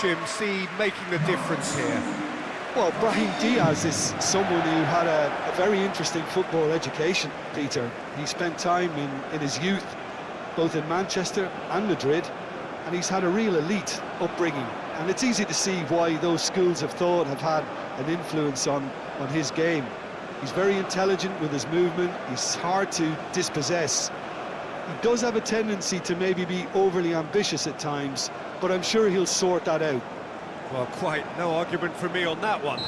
Jim, see making the difference here? Well, Brahim Diaz is someone who had a very interesting football education, Peter. He spent time in his youth, both in Manchester and Madrid, and he's had a real elite upbringing. And it's easy to see why those schools of thought have had an influence on his game. He's very intelligent with his movement, he's hard to dispossess. He does have a tendency to maybe be overly ambitious at times, but I'm sure he'll sort that out. Well, quite no argument from me on that one.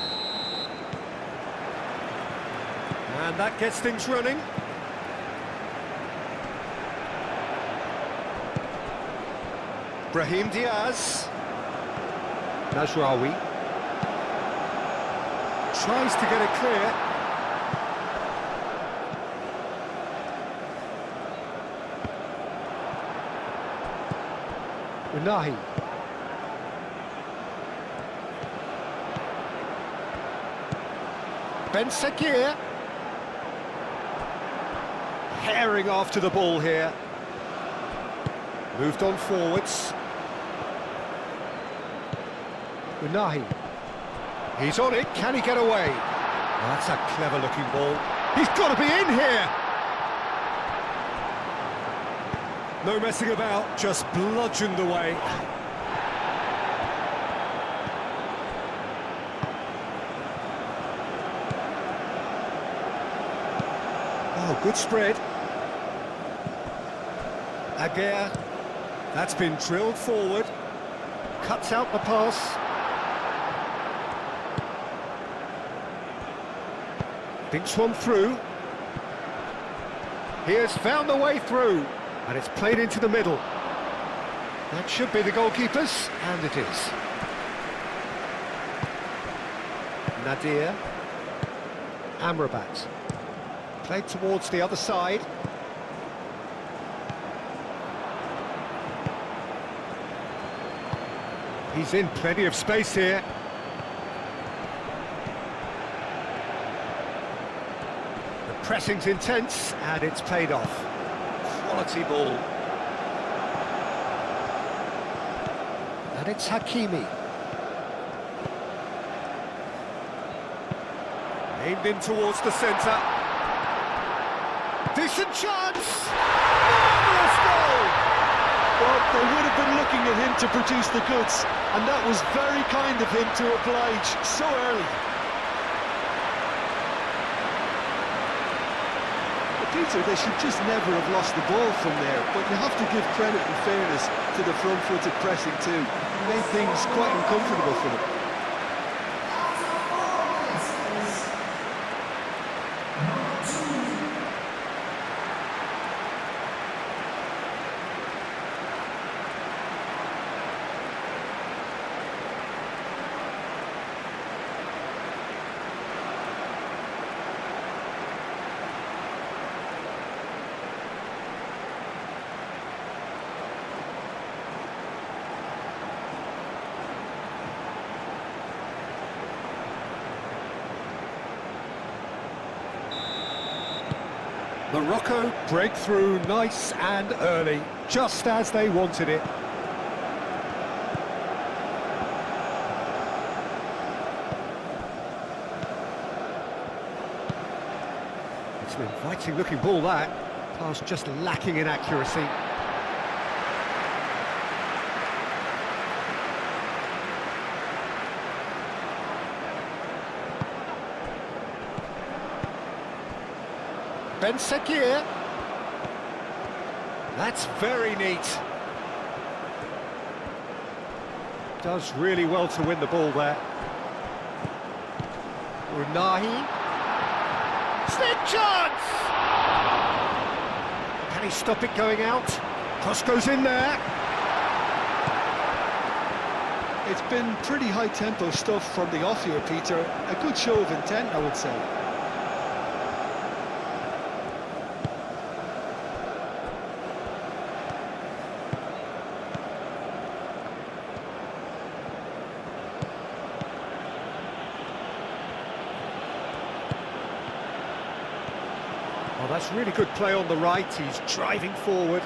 And that gets things running. Brahim Diaz. Najraoui. Tries to get it clear. Unahi. Ben Sekir. Herring after the ball here. Moved on forwards. Unahi. He's on it, can he get away? Oh, that's a clever looking ball. He's got to be in here! No messing about, just bludgeoned away. Oh, good spread. Aguirre. That's been drilled forward. Cuts out the pass. Thinks one through. He has found the way through, and it's played into the middle. That should be the goalkeeper's, and it is. Nadir. Amrabat. Played towards the other side. He's in plenty of space here. Pressing's intense, and it's paid off. Quality ball. And it's Hakimi. Aimed in towards the centre. Decent chance! Marvellous goal! Well, they would have been looking at him to produce the goods, and that was very kind of him to oblige so early. Peter, they should just never have lost the ball from there, but you have to give credit and fairness to the front-footed pressing too. It made things quite uncomfortable for them. Morocco break through nice and early, just as they wanted it. It's an inviting looking ball, that. Pass just lacking in accuracy. Ben Sekir. That's very neat. Does really well to win the ball there. Unahi. Stick chance! Can he stop it going out? Cross goes in there. It's been pretty high-tempo stuff from the off here, Peter. A good show of intent, I would say. Oh, that's really good play on the right. He's driving forward.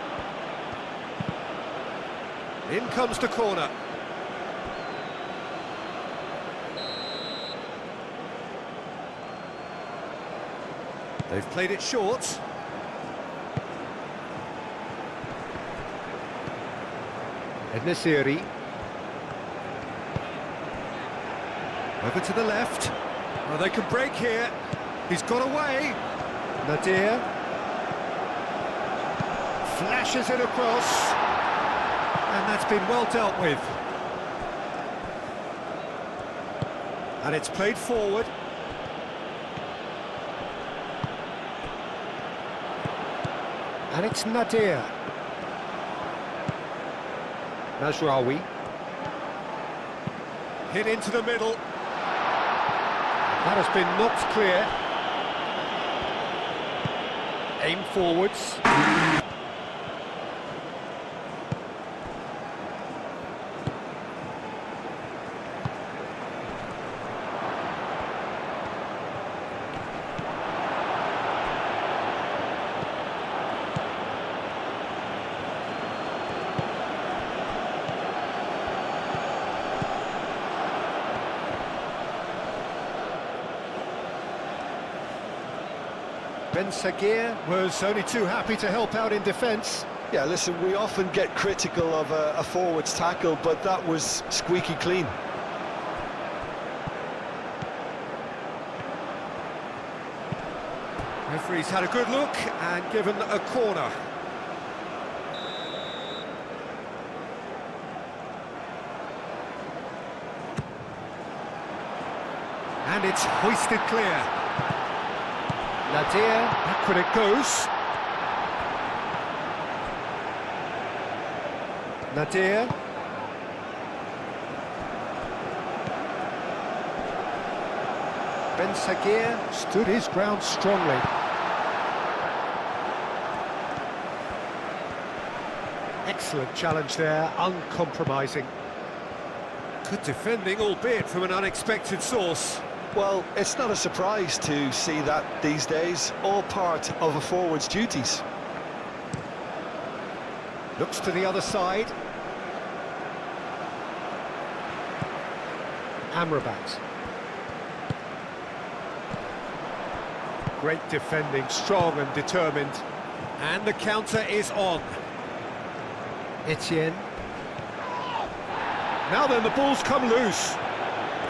In comes the corner. They've played it short. Ednesiri. Over to the left. Oh, they can break here. He's got away. Nadir. Flashes it across. And that's been well dealt with. And it's played forward. And it's Nadir. Mazraoui. Hit into the middle. That has been knocked clear. Aim forwards. Ben Sagir was only too happy to help out in defence. Yeah, listen, we often get critical of a forward's tackle, but that was squeaky clean. Referee's had a good look and given a corner. And it's hoisted clear. Nadir, backward it goes. Nadir. Ben Sagir stood his ground strongly. Excellent challenge there, uncompromising. Good defending, albeit from an unexpected source. Well, it's not a surprise to see that these days, all part of a forward's duties. Looks to the other side. Amrabat. Great defending, strong and determined. And the counter is on. Etienne. Now then, the ball's come loose.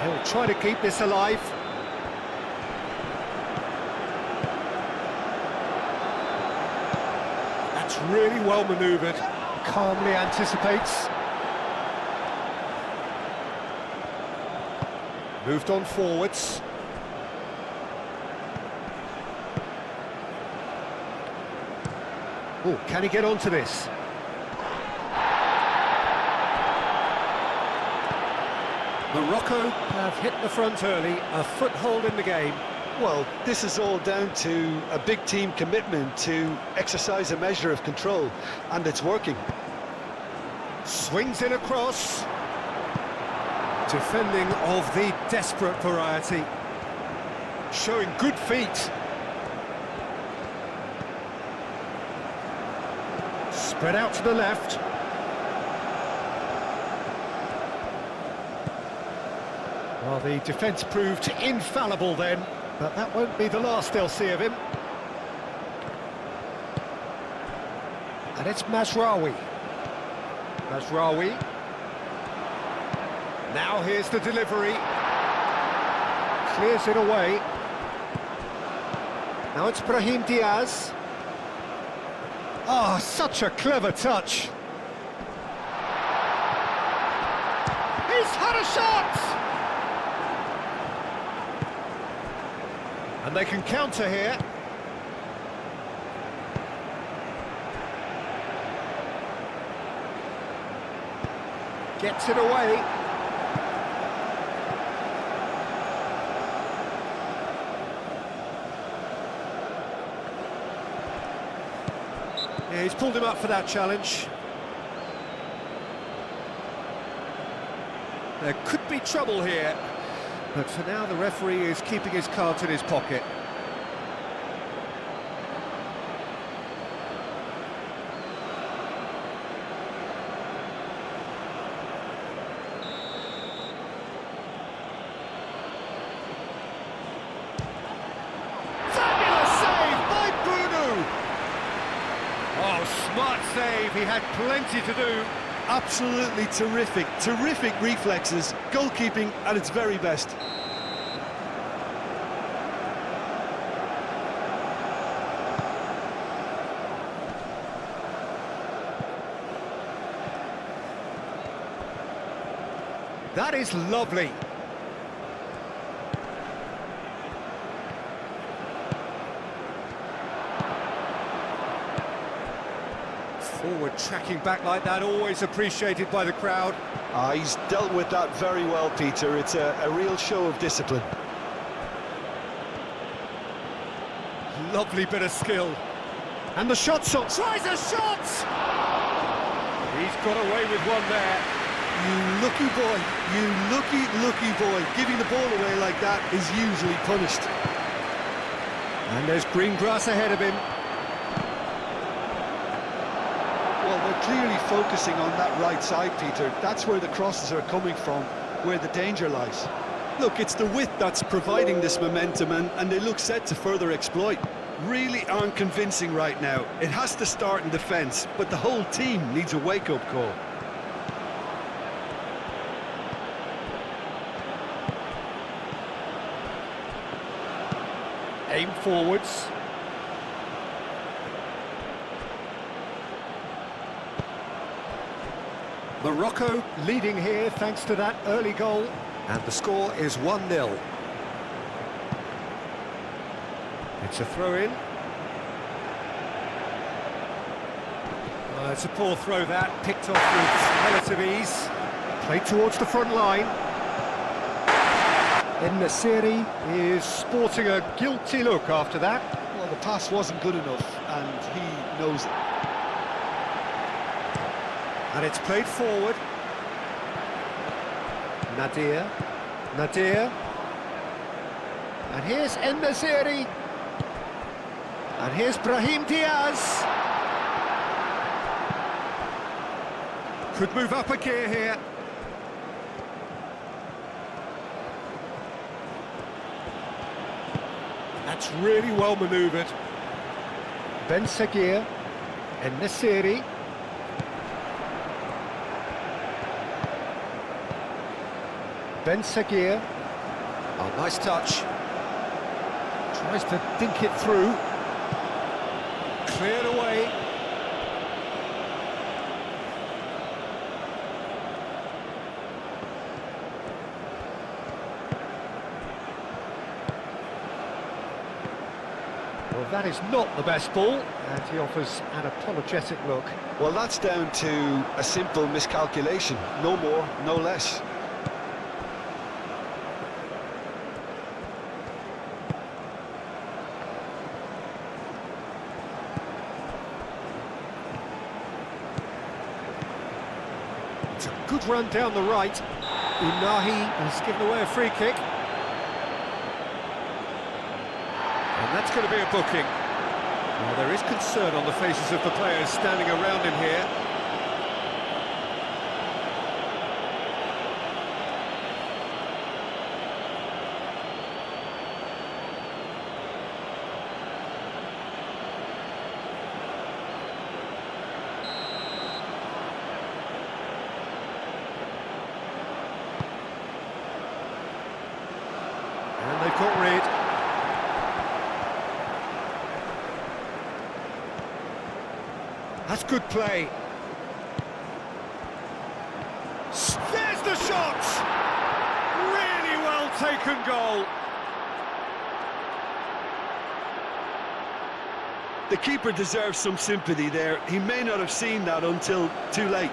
He'll try to keep this alive. That's really well manoeuvred. Calmly anticipates. Moved on forwards. Oh, can he get onto this? Morocco have hit the front early, a foothold in the game. Well, this is all down to a big team commitment to exercise a measure of control, and it's working. Swings it across. Defending of the desperate variety. Showing good feet. Spread out to the left. Well, the defence proved infallible then, but that won't be the last they'll see of him. And it's Mazraoui. Mazraoui. Now here's the delivery. Clears it away. Now it's Brahim Diaz. Oh, such a clever touch. He's had a shot! And they can counter here. Gets it away. Yeah, he's pulled him up for that challenge. There could be trouble here. But for now, the referee is keeping his cards in his pocket. Fabulous save Smart save, he had plenty to do. Absolutely terrific, terrific reflexes, goalkeeping at its very best. That is lovely. Forward tracking back like that, always appreciated by the crowd. He's dealt with that very well, Peter. It's a real show of discipline. Lovely bit of skill. And the shot's up. Tries a shot! He's got away with one there. You lucky boy, you lucky boy. Giving the ball away like that is usually punished. And there's green grass ahead of him. Well, they're clearly focusing on that right side, Peter. That's where the crosses are coming from, where the danger lies. Look, it's the width that's providing this momentum, and they look set to further exploit. Really aren't convincing right now. It has to start in defence, but the whole team needs a wake-up call. Aim forwards. Morocco leading here thanks to that early goal. And the score is 1-0. It's a throw-in. It's a poor throw that, picked off with relative ease. Played towards the front line. En-Nesyri is sporting a guilty look after that. Well, the pass wasn't good enough, and he knows it. And it's played forward. Nadir. And here's En-Nesyri. And here's Brahim Diaz. Could move up a gear here. That's really well manoeuvred. Ben Seguir. En-Nesyri. Ben Seguir. Oh, nice touch. Tries to dink it through. Cleared away. Well, that is not the best ball, and he offers an apologetic look. Well, that's down to a simple miscalculation. No more, no less. It's a good run down the right. Unahi has given away a free kick. And that's going to be a booking. Well, there is concern on the faces of the players standing around him here. And they've got rid. That's good play. There's the shot! Really well taken goal. The keeper deserves some sympathy there. He may not have seen that until too late.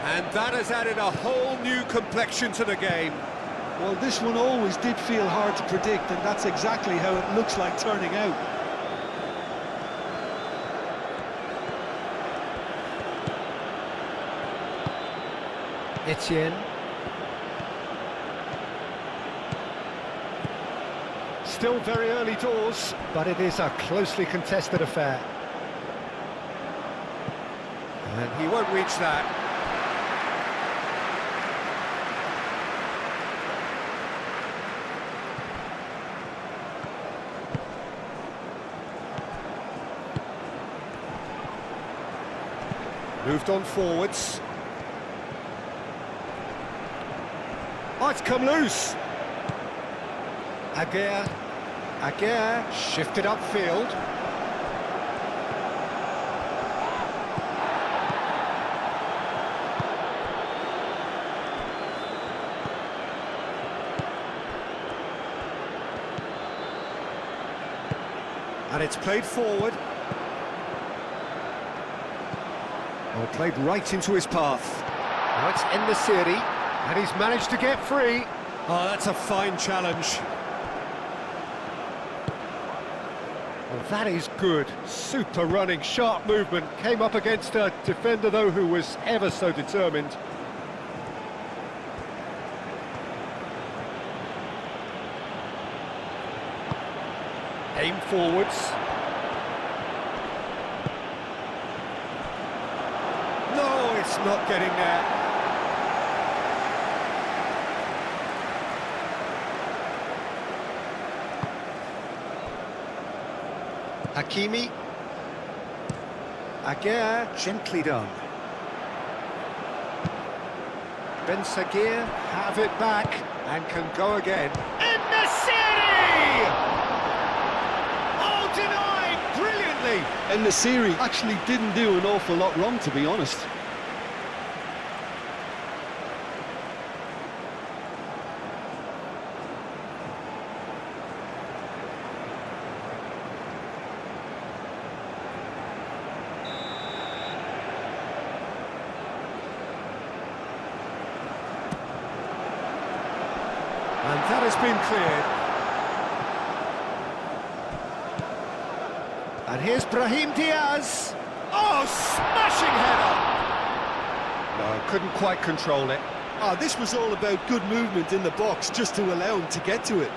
And that has added a whole new complexion to the game. Well, this one always did feel hard to predict, and that's exactly how it looks like turning out. Etienne. Still very early doors, but it is a closely contested affair. And he won't reach that. Moved on forwards. Oh, it's come loose. Aguirre shifted upfield. And it's played forward. Oh, played right into his path. Now it's En-Nesyri, and he's managed to get free. Oh, that's a fine challenge. Well, that is good. Super running, sharp movement. Came up against a defender, though, who was ever so determined. Aim forwards. No, it's not getting there. Hakimi. Aguirre, gently done. Ben Sagir have it back and can go again. En-Nesyri! Oh, denied brilliantly! En-Nesyri actually didn't do an awful lot wrong, to be honest. And that has been cleared. And here's Brahim Diaz. Oh, smashing header! No, couldn't quite control it. This was all about good movement in the box, just to allow him to get to it.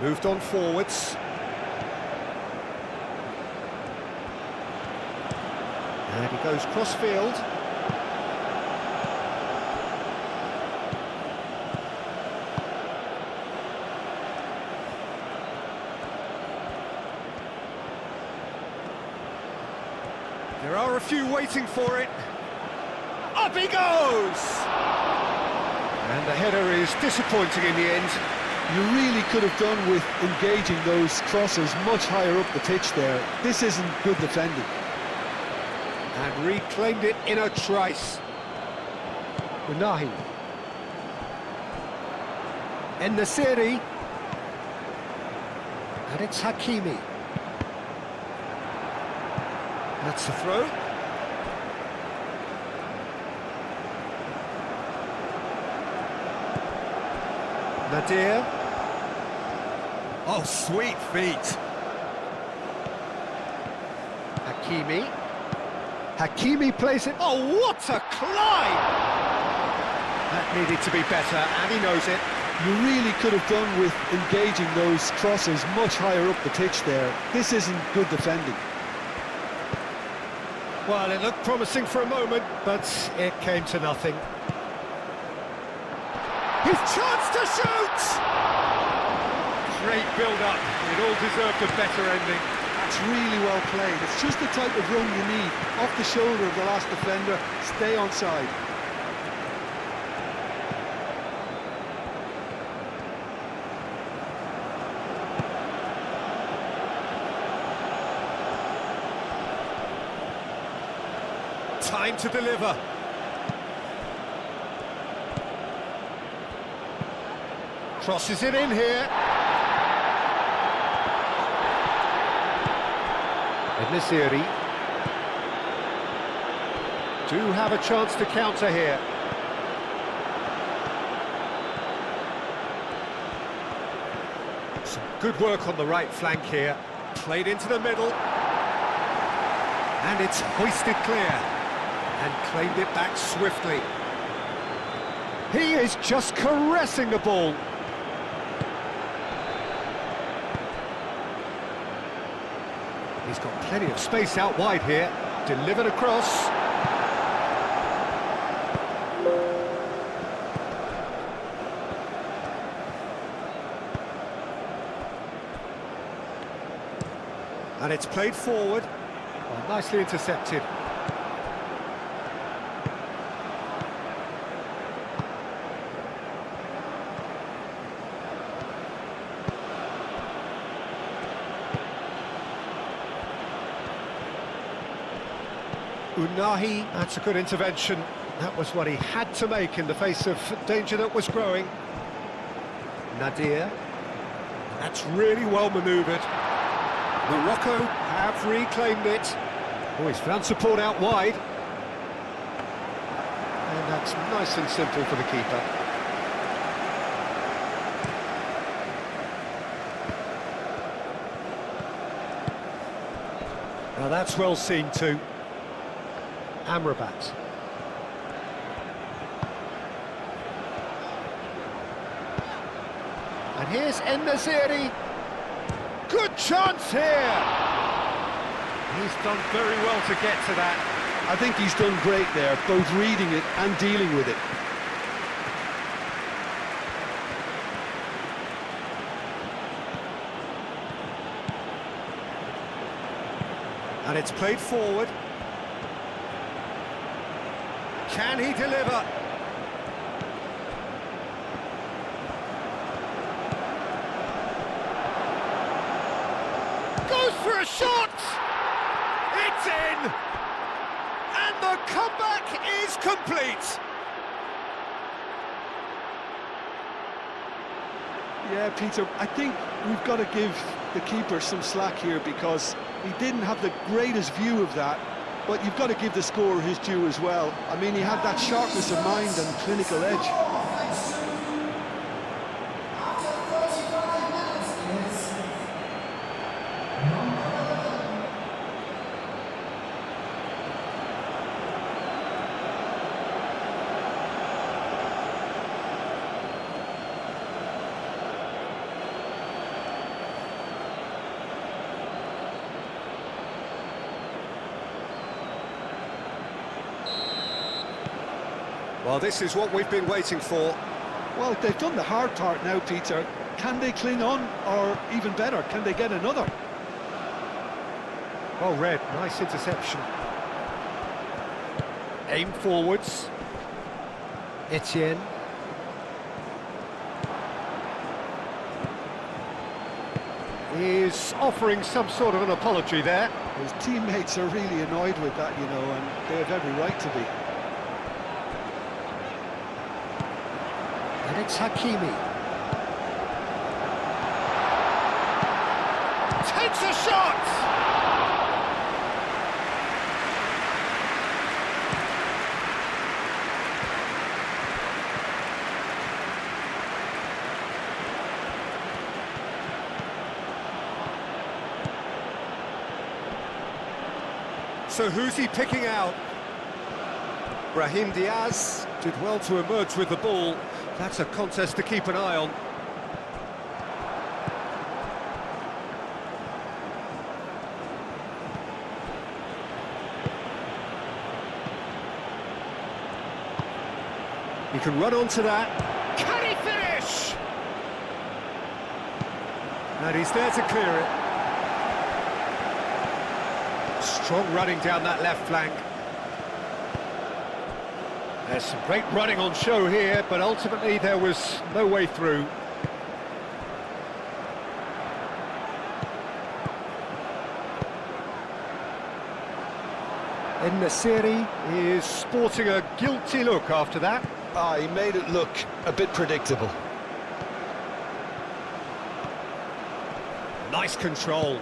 Moved on forwards. And he goes cross-field. There are a few waiting for it. Up he goes! And the header is disappointing in the end. You really could have done with engaging those crosses much higher up the pitch there. This isn't good defending. And reclaimed it in a trice. Unahi. En-Nesyri. And it's Hakimi. That's the throw. Nadir. Oh, sweet feet. Hakimi. Hakimi plays it. Oh, what a climb! That needed to be better, and he knows it. You really could have done with engaging those crosses much higher up the pitch there. This isn't good defending. Well, it looked promising for a moment, but it came to nothing. His chance to shoot! Great build-up. It all deserved a better ending. That's really well played. It's just the type of run you need. Off the shoulder of the last defender, stay onside. Time to deliver. Crosses it in here. Enisiri. Do have a chance to counter here. Some good work on the right flank here. Played into the middle. And it's hoisted clear. And claimed it back swiftly. He is just caressing the ball. He's got plenty of space out wide here. Delivered across. And it's played forward. Oh, nicely intercepted. Unahi, that's a good intervention. That was what he had to make in the face of danger that was growing. Nadir. That's really well manoeuvred. Morocco have reclaimed it. Oh, he's found support out wide. And that's nice and simple for the keeper. Now that's well seen too. Amrabat. And here's En-Nesyri. Good chance here! He's done very well to get to that. I think he's done great there, both reading it and dealing with it. And it's played forward. Can he deliver? Goes for a shot! It's in! And the comeback is complete! Yeah, Peter, I think we've got to give the keeper some slack here because he didn't have the greatest view of that, but you've got to give the scorer his due as well. I mean, he had that sharpness of mind and clinical edge. Well, this is what we've been waiting for. Well, they've done the hard part now, Peter. Can they cling on, or even better, can they get another? Well read, nice interception. Aim forwards. Etienne. Is offering some sort of an apology there. His teammates are really annoyed with that, you know, and they have every right to be. And it's Hakimi. Takes a shot! So who's he picking out? Brahim Diaz did well to emerge with the ball. That's a contest to keep an eye on. He can run onto that. Can he finish? And he's there to clear it. Strong running down that left flank. There's some great running on show here, but ultimately there was no way through. En-Nesyri is sporting a guilty look after that. Ah, he made it look a bit predictable. Nice control.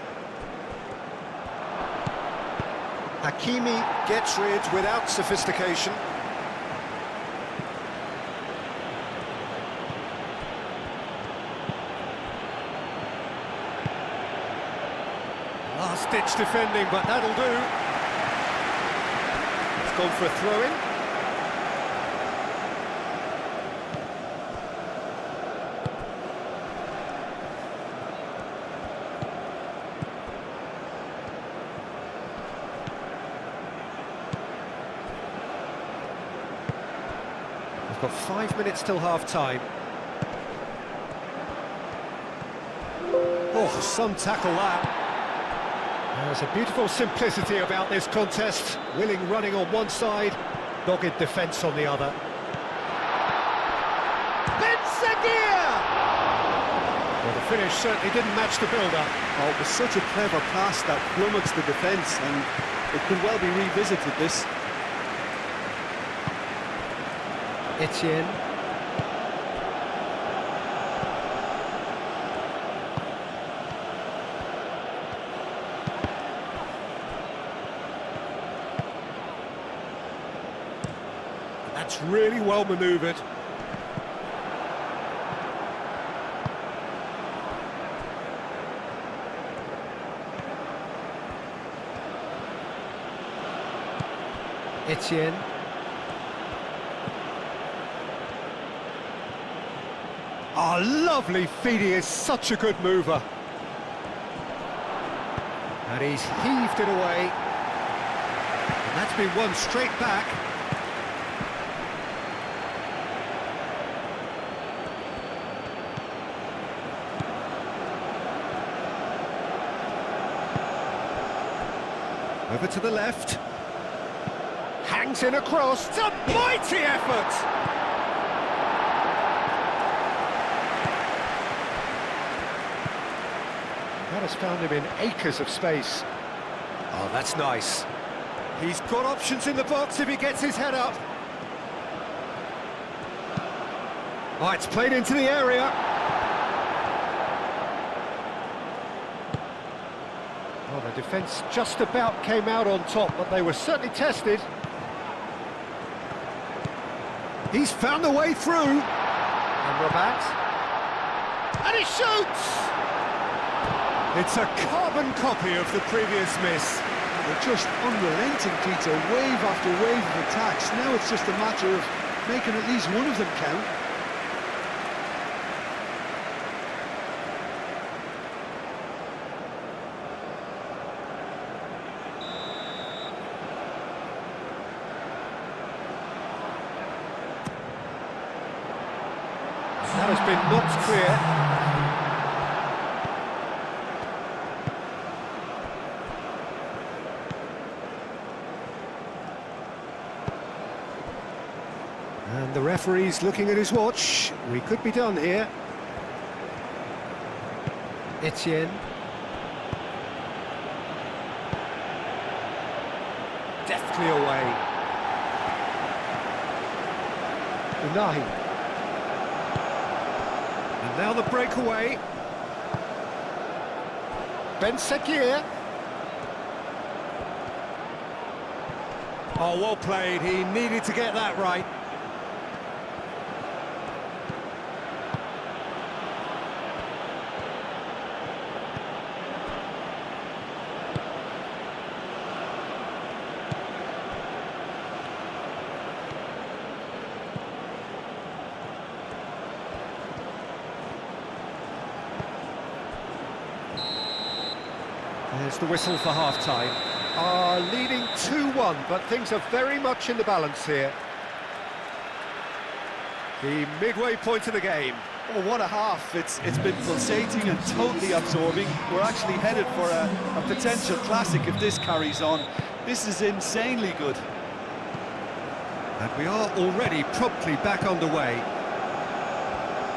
Hakimi gets rid without sophistication. Last-ditch defending, but that'll do. It's gone for a throw-in. We've got 5 minutes till half-time. Oh, some tackle that. There's a beautiful simplicity about this contest. Willing running on one side, dogged defence on the other. Well, the finish certainly didn't match the build-up. Oh, it was such a clever pass that flummoxed the defence, and it could well be revisited, this. Etienne. That's really well manoeuvred. Etienne. Oh, lovely feed, he is such a good mover. And he's heaved it away. And that's been won straight back. Over to the left. Hangs in across. It's a mighty effort! That has found him in acres of space. Oh, that's nice. He's got options in the box if he gets his head up. Oh, it's played into the area. Well, the defence just about came out on top, but they were certainly tested. He's found the way through. And Rabat. And he shoots! It's a carbon copy of the previous miss. They're just unrelenting, Peter, wave after wave of attacks. Now it's just a matter of making at least one of them count. That has been knocked clear. And the referee's looking at his watch. We could be done here. Etienne. Deftly away. Unahi. And now the breakaway. Ben Sekir. Oh, well played. He needed to get that right. There's the whistle for half-time. Leading 2-1, but things are very much in the balance here. The midway point of the game. Oh, what a half. It's been pulsating and totally absorbing. We're actually headed for a potential classic if this carries on. This is insanely good. And we are already promptly back underway.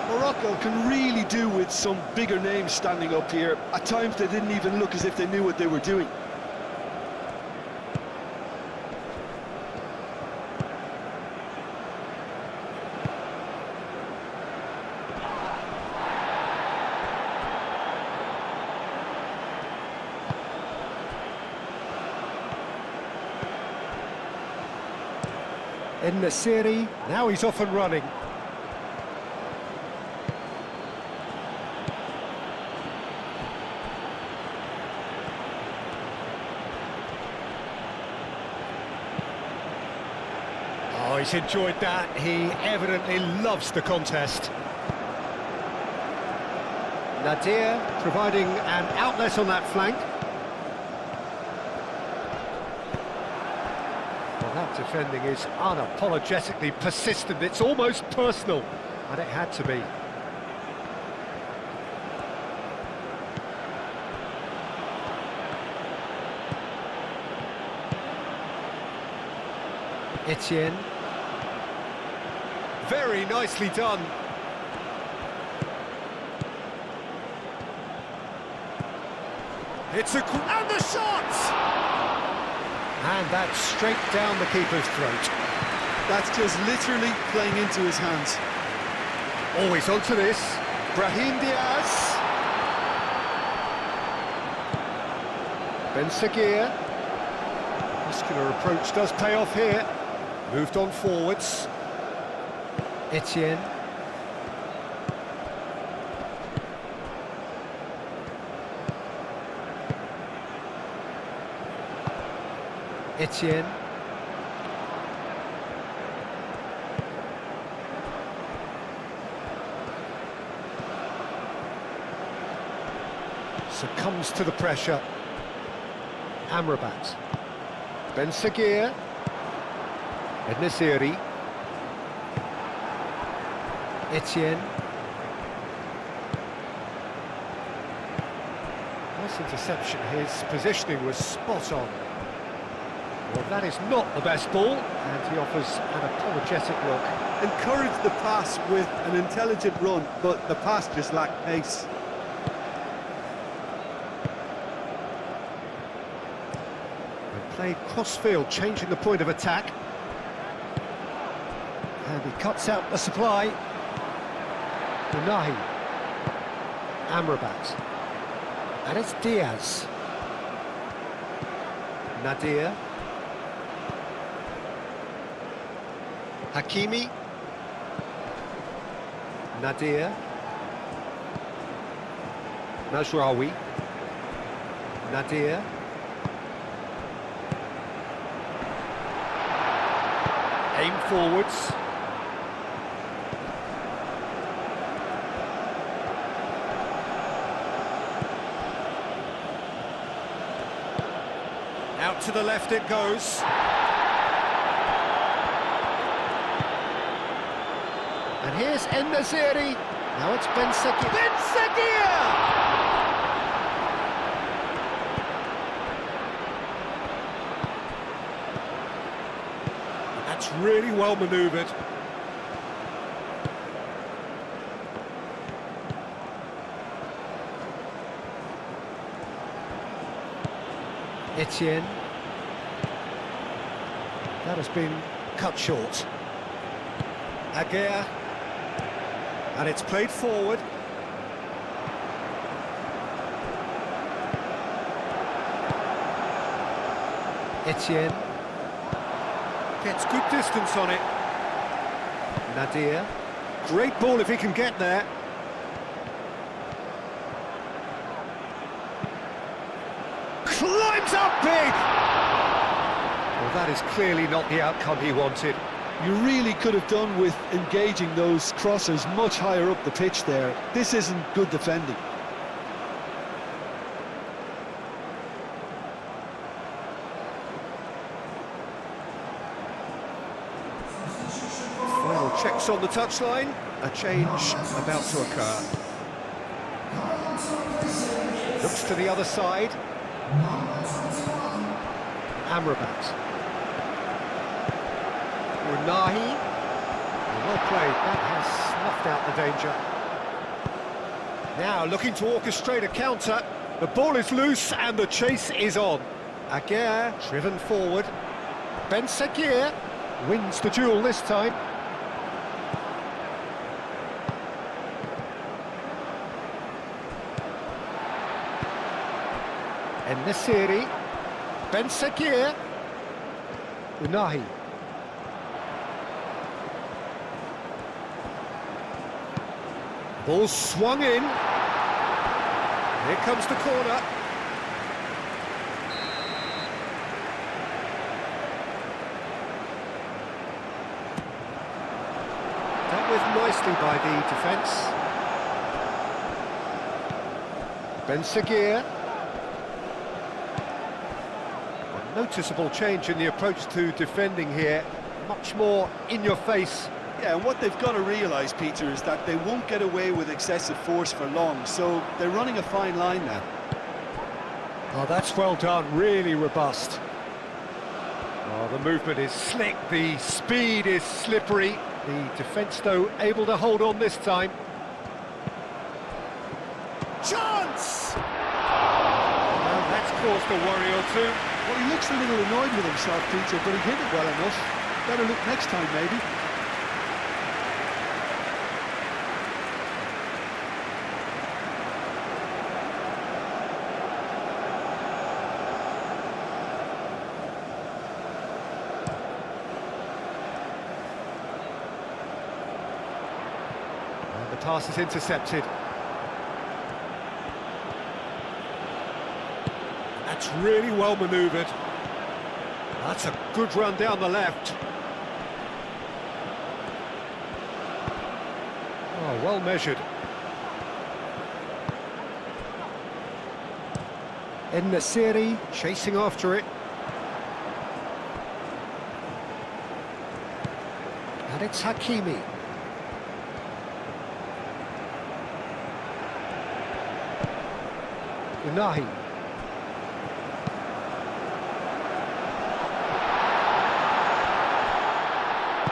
Morocco can really do with some bigger names standing up here. At times they didn't even look as if they knew what they were doing. In the series, now he's off and running. Oh, he's enjoyed that. He evidently loves the contest. Nadir providing an outlet on that flank. Well, that defending is unapologetically persistent. It's almost personal, and it had to be. Etienne. Very nicely done. It's and the shot! And that's straight down the keeper's throat. That's just literally playing into his hands. Always onto this. Brahim Diaz. Ben Seguir. Muscular approach does pay off here. Moved on forwards. Etienne. Etienne. Succumbs to the pressure. Amrabat. Ben Seguir. Ednesiri. Etienne. Nice interception. His positioning was spot on. Well, that is not the best ball, and he offers an apologetic look. Encouraged the pass with an intelligent run, but the pass just lacked pace. And played cross-field, changing the point of attack. And he cuts out the supply. Unahi. Amrabat. And it's Diaz. Nadir. Hakimi. Nadir. Mazraoui. Nadir. Aim forwards. Out to the left it goes. And here's En-Nesyri. Now it's Ben Seguir. Ben Seguir! That's really well manoeuvred. Etienne. That has been cut short. Aguirre. And it's played forward. Etienne. Gets good distance on it. Nadir. Great ball if he can get there. Climbs up big! Well, that is clearly not the outcome he wanted. You really could have done with engaging those crossers much higher up the pitch there. This isn't good defending. Final checks on the touchline. A change about to occur. Looks to the other side. Amrabat. Unahi. Well played, that has snuffed out the danger. Now looking to orchestrate a counter. The ball is loose and the chase is on. Aguirre driven forward. Ben Seguir wins the duel this time. En-Nesyri. Ben Seguir. Unahi. Ball swung in. Here comes the corner. Dealt with nicely by the defence. Ben Seguir. A noticeable change in the approach to defending here. Much more in your face. Yeah, and what they've got to realise, Peter, is that they won't get away with excessive force for long, so they're running a fine line now. Oh, that's well done, really robust. Oh, the movement is slick, the speed is slippery. The defence, though, able to hold on this time. Chance! And that's caused a worry or two. Well, he looks a little annoyed with himself, Peter, but he hit it well enough. Better look next time, maybe. And the pass is intercepted. That's really well manoeuvred. That's a good run down the left. Oh, well measured. En-Nesyri chasing after it. And it's Hakimi. Unahi.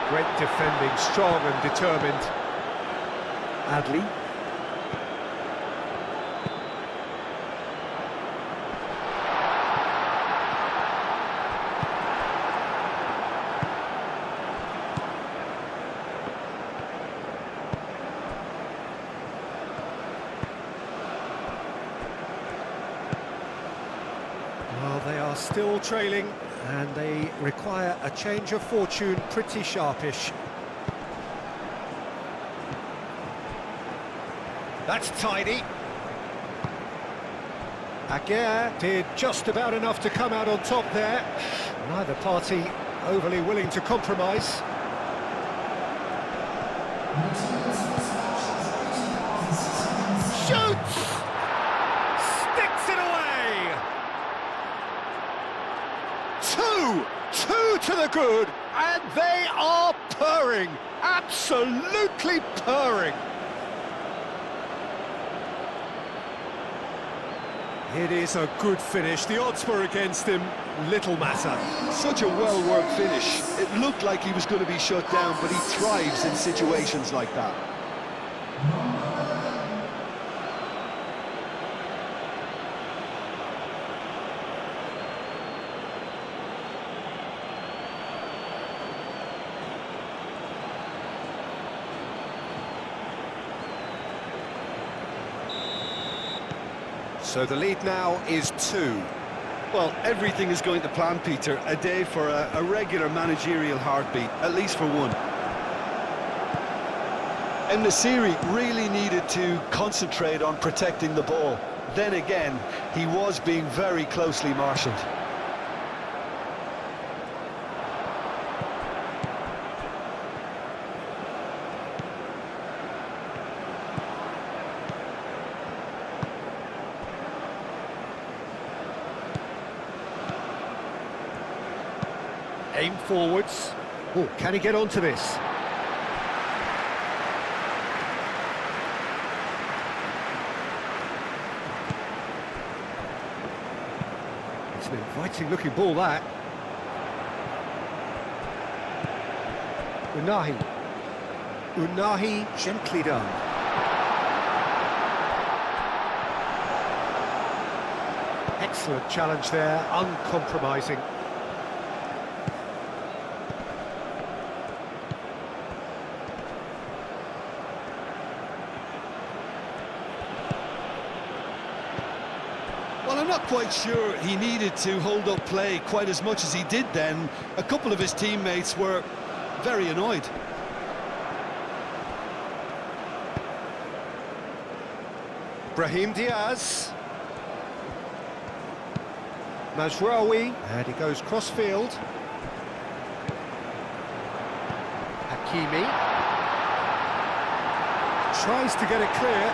Great defending, strong and determined. Adli. Well, they are still trailing, and they require a change of fortune pretty sharpish. That's tidy. Aguirre did just about enough to come out on top there. Neither party overly willing to compromise. Shoots! Sticks it away! Two to the good, and they are purring, absolutely purring. It is a good finish. The odds were against him. Little matter. Such a well-worked finish. It looked like he was going to be shut down, but he thrives in situations like that. So the lead now is 2. Well, everything is going to plan, Peter. A day for a regular managerial heartbeat, at least for one. En-Nesyri really needed to concentrate on protecting the ball. Then again, he was being very closely marshalled. Aim forwards. Oh, can he get onto this? It's an inviting looking ball, that. Unahi gently done. Excellent challenge there, uncompromising. Well, I'm not quite sure he needed to hold up play quite as much as he did then. A couple of his teammates were very annoyed. Brahim Diaz. Mazraoui, and he goes cross-field. Hakimi. Tries to get it clear.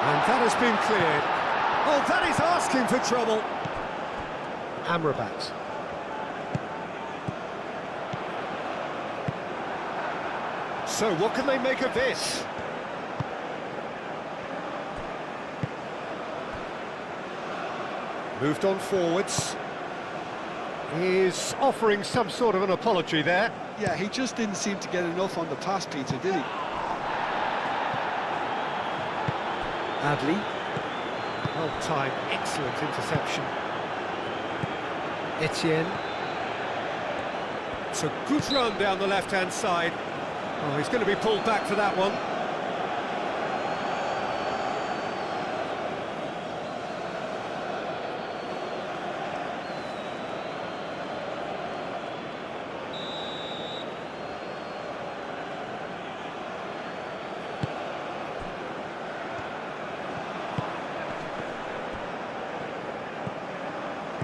And that has been cleared. Oh, that is asking for trouble. Amrabat. So what can they make of this? Moved on forwards. He's offering some sort of an apology there. Yeah, he just didn't seem to get enough on the pass, Peter, did he? Adley. Well timed, excellent interception. Etienne. It's a good run down the left-hand side. Oh, he's going to be pulled back for that one.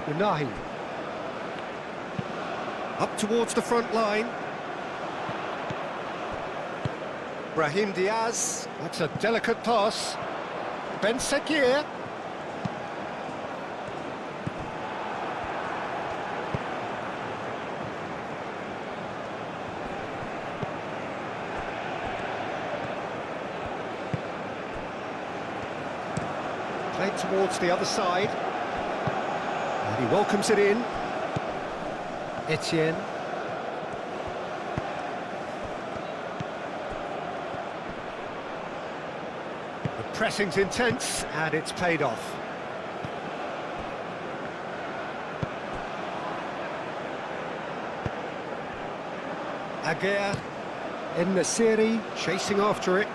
Unahi. Up towards the front line. Brahim Diaz. That's a delicate pass. Ben Sekir. Played towards the other side. And he welcomes it in. Etienne. The pressing's intense, and it's paid off. Aguirre. En-Nesyri chasing after it.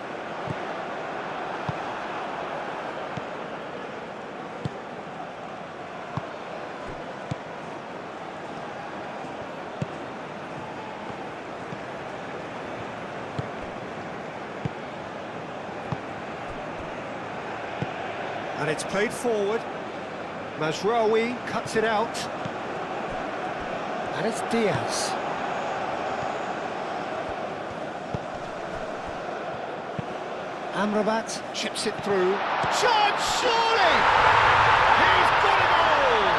And it's played forward. Mazraoui cuts it out. And it's Diaz. Amrabat chips it through. Chance, surely! He's got it all!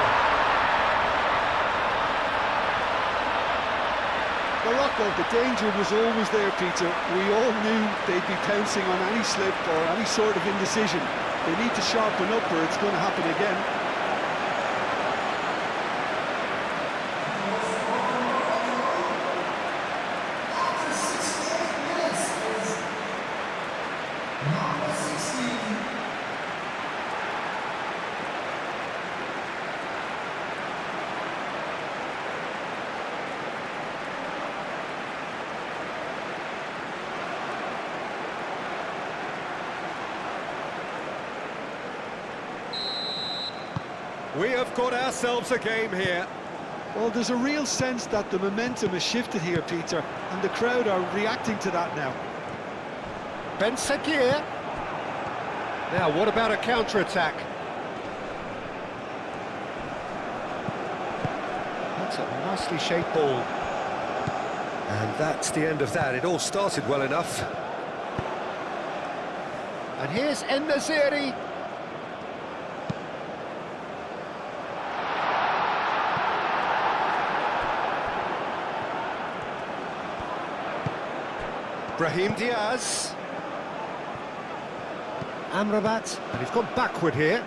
Morocco, the danger was always there, Peter. We all knew they'd be pouncing on any slip or any sort of indecision. They need to sharpen up or it's going to happen again. We have got ourselves a game here. Well, there's a real sense that the momentum has shifted here, Peter, and the crowd are reacting to that now. Ben Sekir. Now, what about a counter-attack? That's a nicely shaped ball. And that's the end of that. It all started well enough. And here's En-Nesyri. Brahim Diaz. Amrabat. And he's gone backward here.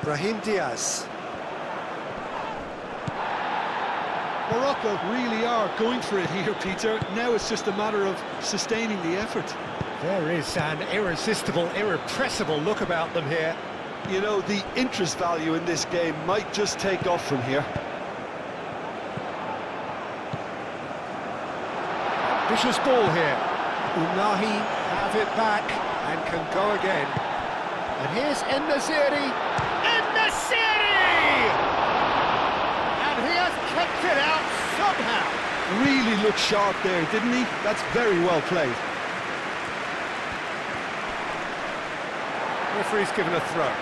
Brahim Diaz. Morocco really are going for it here, Peter. Now it's just a matter of sustaining the effort. There is an irresistible, irrepressible look about them here. You know, the interest value in this game might just take off from here. Vicious ball here. Unahi have it back and can go again. And here's En-Nesyri. En-Nesyri! squeezed it out somehow. Really looked sharp there, didn't he? That's very well played. Referee's given a throw.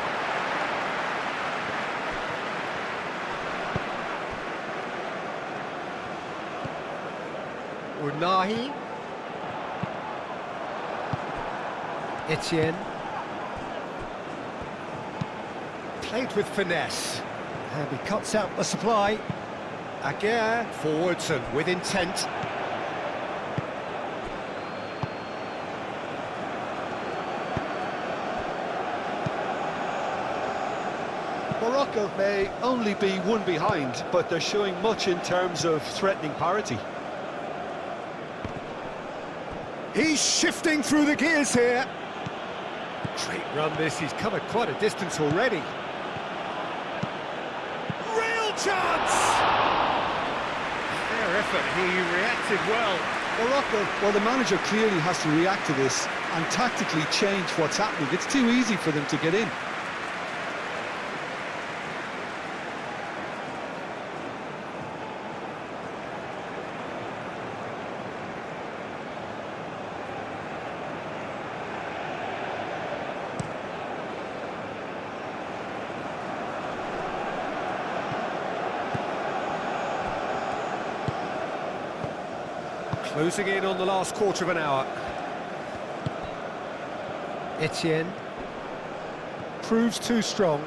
Unahi. Etienne. Played with finesse. And he cuts out the supply. Aguirre forwards and with intent. Morocco may only be one behind, but they're showing much in terms of threatening parity. He's shifting through the gears here. Great run this, he's covered quite a distance already. Real chance! Fair effort, he reacted well. Morocco, well, the manager clearly has to react to this and tactically change what's happening. It's too easy for them to get in. Closing in on the last quarter of an hour. Etienne. Proves too strong.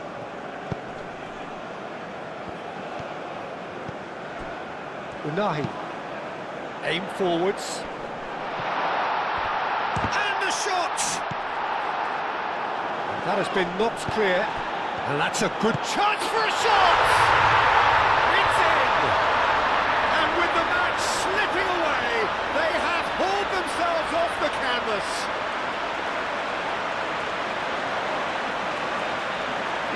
Unahi. Aim forwards. And the shot! That has been knocked clear. And that's a good chance for a shot! It's in! And with the match slipping away, they have hauled themselves off the canvas.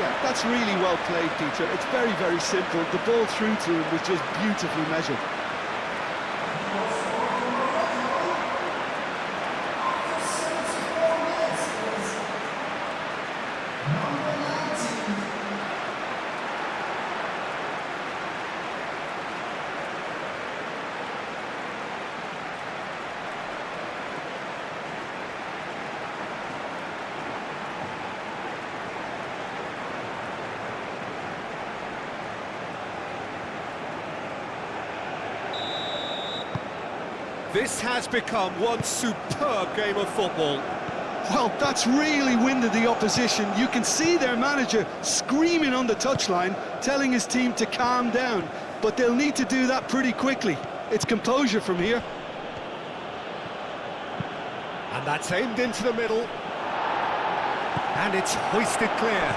Yeah, that's really well played, Peter. It's very, very simple. The ball through to him was just beautifully measured. This has become one superb game of football. Well, that's really winded the opposition. You can see their manager screaming on the touchline, telling his team to calm down. But they'll need to do that pretty quickly. It's composure from here. And that's aimed into the middle. And it's hoisted clear.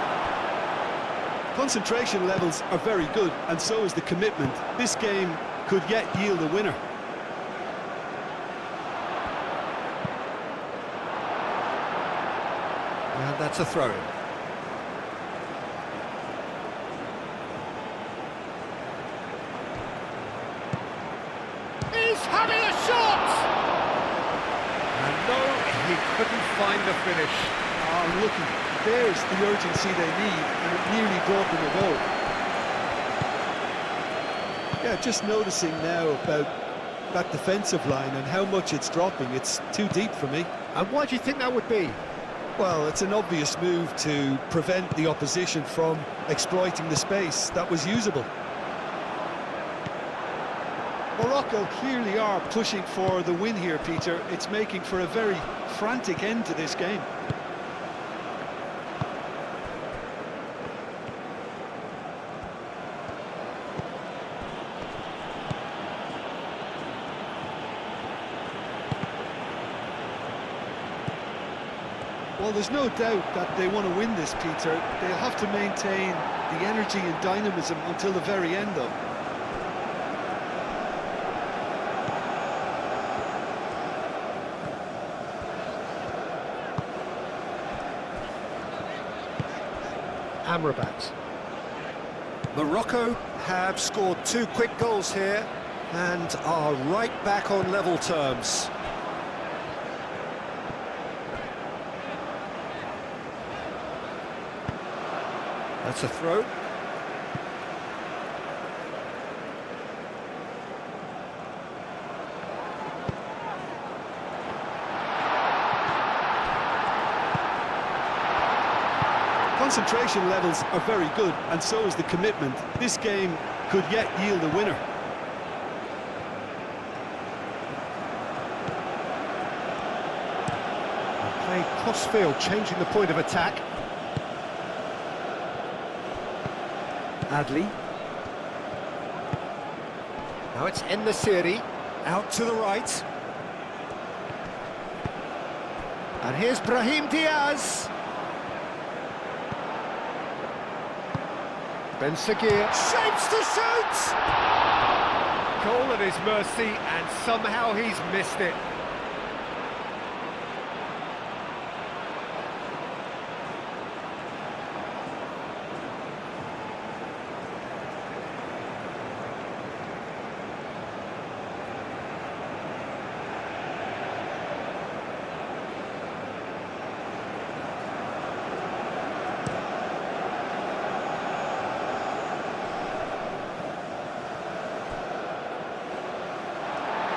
Concentration levels are very good, and so is the commitment. This game could yet yield a winner. And that's a throw-in. He's having a shot! And no, he couldn't find the finish. Oh, look, there's the urgency they need, and it nearly brought them a goal. Yeah, just noticing now about that defensive line and how much it's dropping. It's too deep for me. And why do you think that would be? Well, it's an obvious move to prevent the opposition from exploiting the space that was usable. Morocco clearly are pushing for the win here, Peter. It's making for a very frantic end to this game. Well, there's no doubt that they want to win this, Peter. They'll have to maintain the energy and dynamism until the very end, though. Amrabat. Morocco have scored 2 quick goals here and are right back on level terms. That's a throw. Concentration levels are very good, and so is the commitment. This game could yet yield a winner. Play cross-field, changing the point of attack. Adli. Now it's En-Nesyri, out to the right. And here's Brahim Diaz. Ben Seguir shapes to shoot! Goal at his mercy, and somehow he's missed it.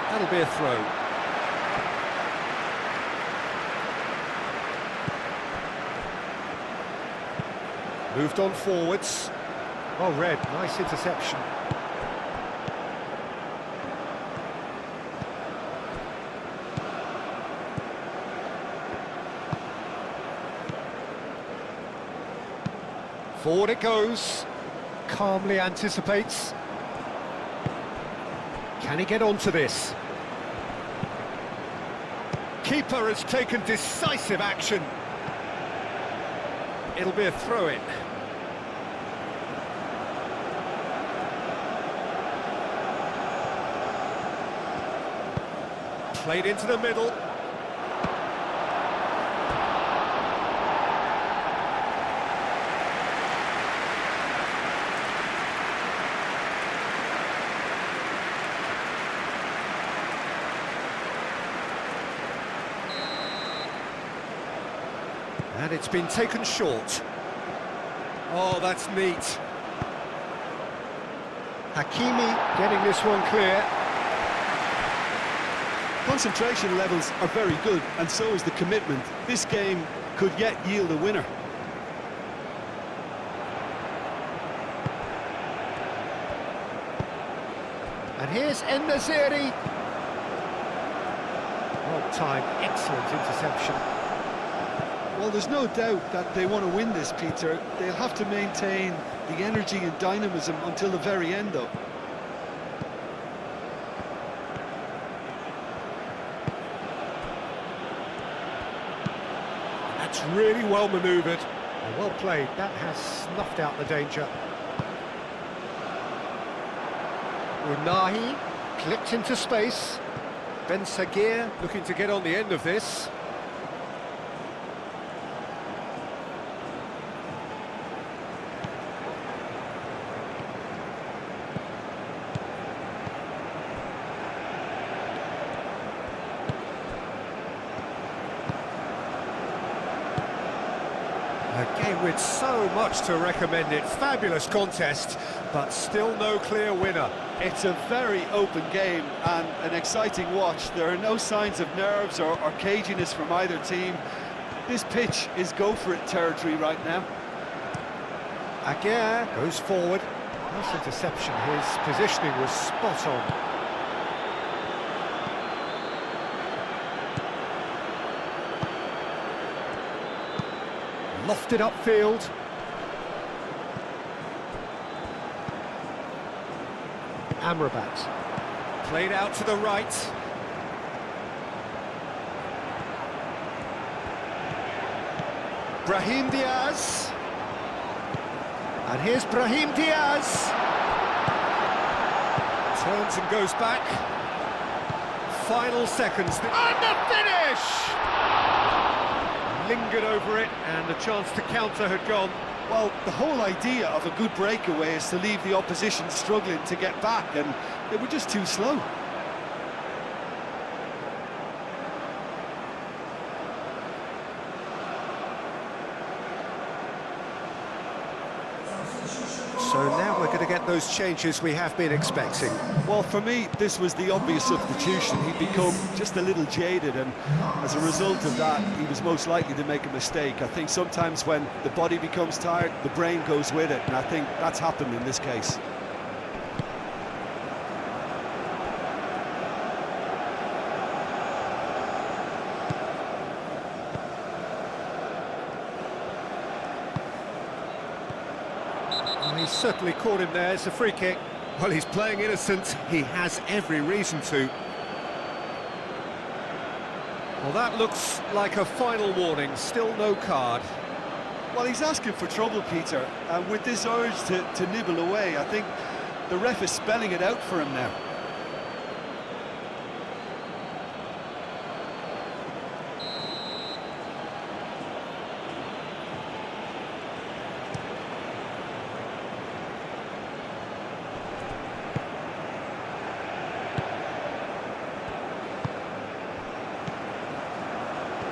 That'll be a throw. Moved on forwards. Well read, nice interception. Forward it goes. Calmly anticipates. Can he get onto this? Keeper has taken decisive action. It'll be a throw-in. Played into the middle. And it's been taken short. Oh, that's neat. Hakimi getting this one clear. Concentration levels are very good, and so is the commitment. This game could yet yield a winner. And here's En-Nesyri. Well timed, excellent interception. Well, there's no doubt that they want to win this, Peter. They'll have to maintain the energy and dynamism until the very end, though. That's really well manoeuvred. And well played, that has snuffed out the danger. Unahi clipped into space. Ben Seguir looking to get on the end of this. A game with so much to recommend it. Fabulous contest, but still no clear winner. It's a very open game and an exciting watch. There are no signs of nerves or caginess from either team. This pitch is go-for-it territory right now. Aguirre goes forward. Nice interception. His positioning was spot on. Lofted upfield. Amrabat. Played out to the right. Brahim Diaz. And here's Brahim Diaz. Turns and goes back. Final seconds. And the finish! Lingered over it, and the chance to counter had gone. Well, the whole idea of a good breakaway is to leave the opposition struggling to get back, and they were just too slow. So now we're going to get the those changes we have been expecting? Well, for me, this was the obvious substitution. He'd become just a little jaded, and as a result of that, he was most likely to make a mistake. I think sometimes when the body becomes tired, the brain goes with it, and I think that's happened in this case. Well, he's certainly caught him there. It's a free kick. Well, he's playing innocent. He has every reason to. Well, that looks like a final warning. Still no card. Well, he's asking for trouble, Peter, and with this urge to nibble away, I think the ref is spelling it out for him now.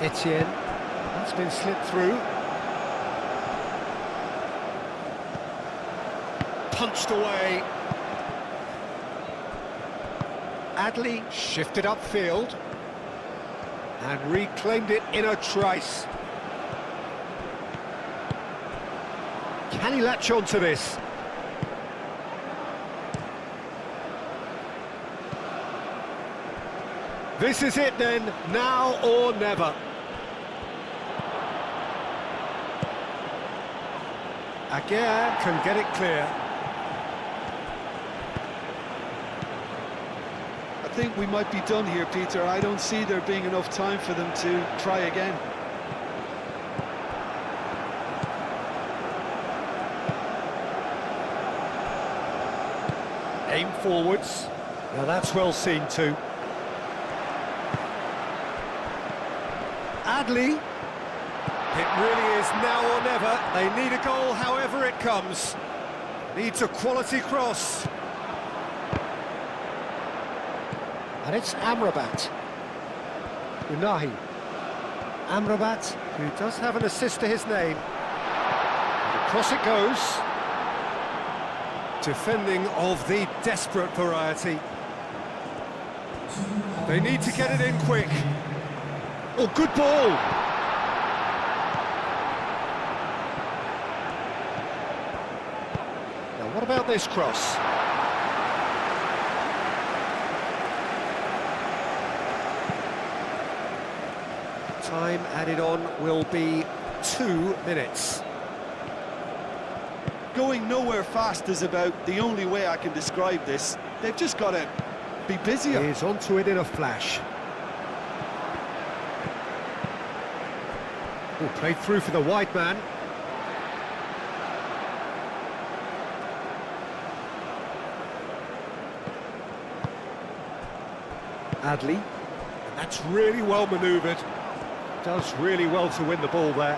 Etienne, that's been slipped through. Punched away. Adley shifted upfield and reclaimed it in a trice. Can he latch on to this? This is it then, now or never. Aguirre can get it clear. I think we might be done here, Peter. I don't see there being enough time for them to try again. Aim forwards. Now that's well seen too. Adley. It really is now or never. They need a goal however it comes. Needs a quality cross. And it's Amrabat. Unahi. Amrabat, who does have an assist to his name. Across it goes. Defending of the desperate variety. They need to get it in quick. Oh, good ball! What about this cross? Time added on will be 2 minutes. Going nowhere fast is about the only way I can describe this. They've just got to be busier. He's onto it in a flash. Oh, played through for the wide man. Adley, and that's really well manoeuvred. Does really well to win the ball there.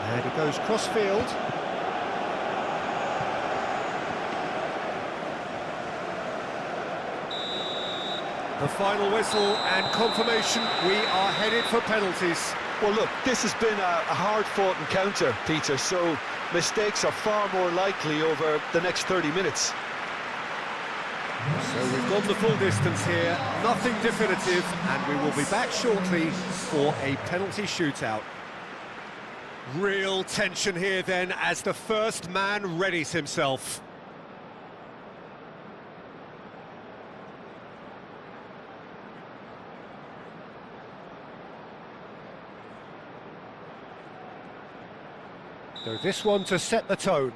And he goes cross-field. The final whistle and confirmation, we are headed for penalties. Well, look, this has been a hard-fought encounter, Peter, so mistakes are far more likely over the next 30 minutes. So we've gone the full distance here, nothing definitive, and we will be back shortly for a penalty shootout. Real tension here then as the first man readies himself. So this one to set the tone.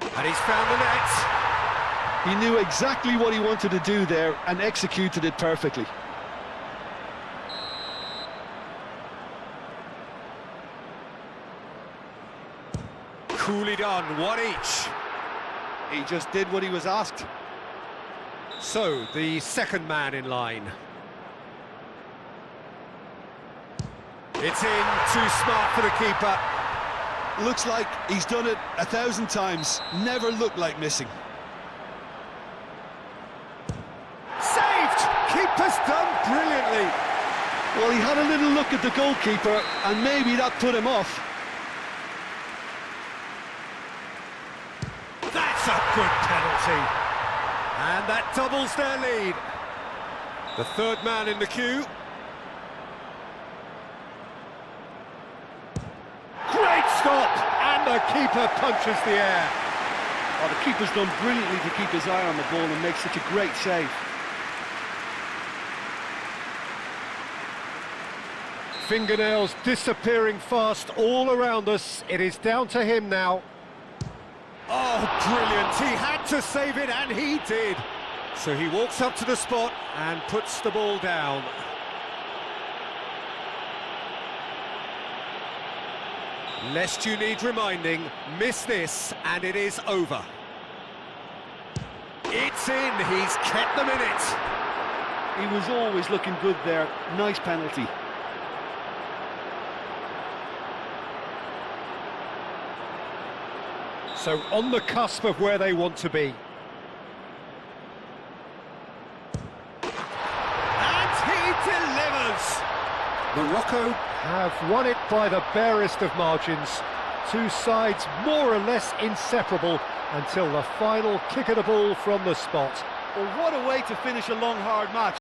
And he's found the net. He knew exactly what he wanted to do there and executed it perfectly. Coolly done, one each. He just did what he was asked. So, the second man in line. It's in, too smart for the keeper. Looks like he's done it 1,000 times. Never looked like missing. was done brilliantly. Well, he had a little look at the goalkeeper, and maybe that put him off. That's a good penalty. And that doubles their lead. The third man in the queue. Great stop! And the keeper punches the air. Oh, the keeper's done brilliantly to keep his eye on the ball and make such a great save. Fingernails disappearing fast all around us. It is down to him now. Oh, brilliant. He had to save it, and he did. So he walks up to the spot and puts the ball down. Lest you need reminding, miss this, and it is over. It's in. He's kept them in it. He was always looking good there. Nice penalty. So on the cusp of where they want to be. And he delivers! Morocco have won it by the barest of margins. Two sides more or less inseparable until the final kick of the ball from the spot. Well, what a way to finish a long, hard match.